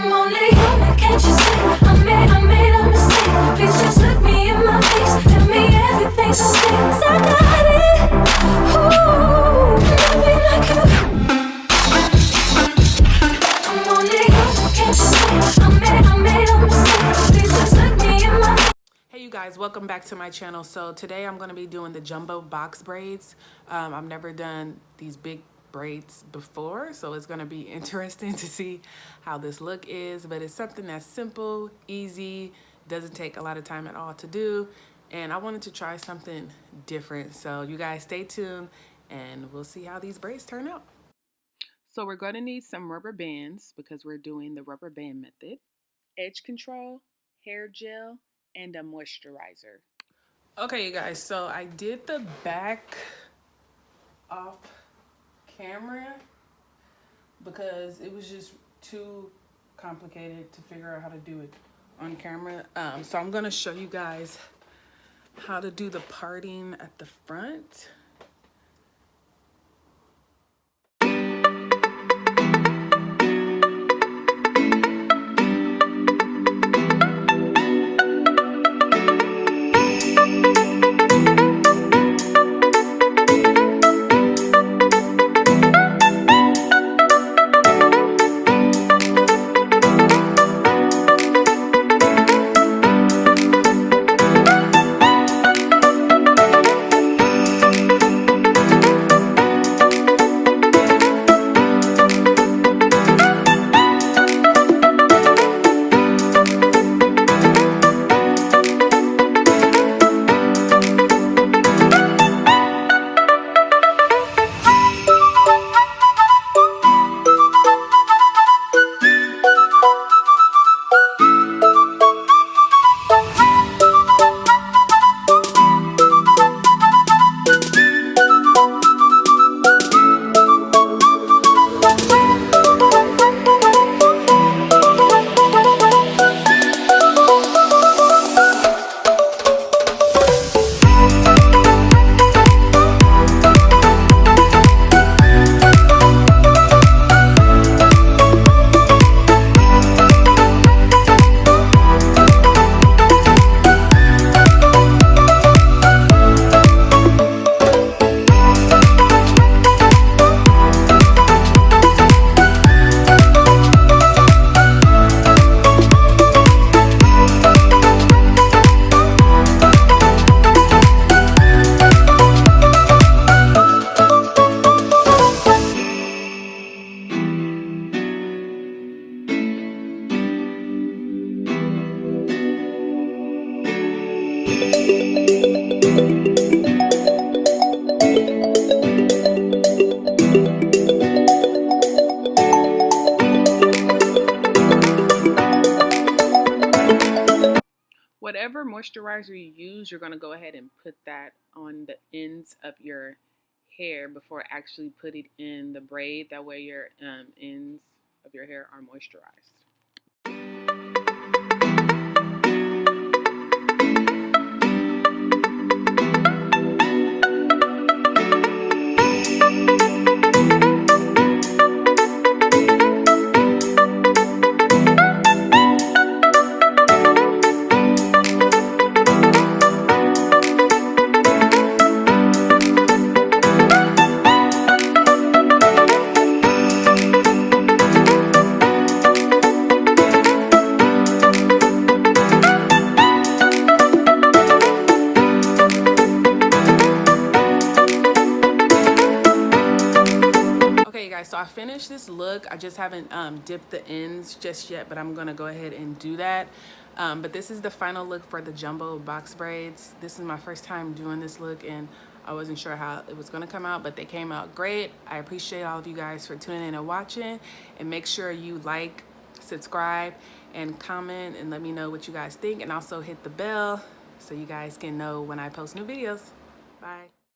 I'm only human, can't you see? I made a mistake. Please just look me in my face. Tell me everything's okay, 'cause I got it. Ooh, love me like you. I'm only human, can't you see? I made a mistake. Please just look me in my face. Hey you guys, welcome back to my channel. So today I'm going to be doing the jumbo box braids. I've never done these big braids before, so it's going to be interesting to see how this look is, but it's something that's simple, easy, doesn't take a lot of time at all to do, and I wanted to try something different. So you guys stay tuned and we'll see how these braids turn out. So we're going to need some rubber bands because we're doing the rubber band method, edge control, hair gel, and a moisturizer. Okay, you guys, so I did the back off camera because it was just too complicated to figure out how to do it on camera. So I'm gonna show you guys how to do the parting at the front. Whatever moisturizer you use, you're going to go ahead and put that on the ends of your hair before actually put it in the braid. That way your ends of your hair are moisturized. So I finished this look. I just haven't dipped the ends just yet, but I'm gonna go ahead and do that. But this is the final look for the jumbo box braids. This is my first time doing this look and I wasn't sure how it was gonna come out, but they came out great. I appreciate all of you guys for tuning in and watching, and make sure you like, subscribe, and comment and let me know what you guys think, and also hit the bell so you guys can know when I post new videos. Bye.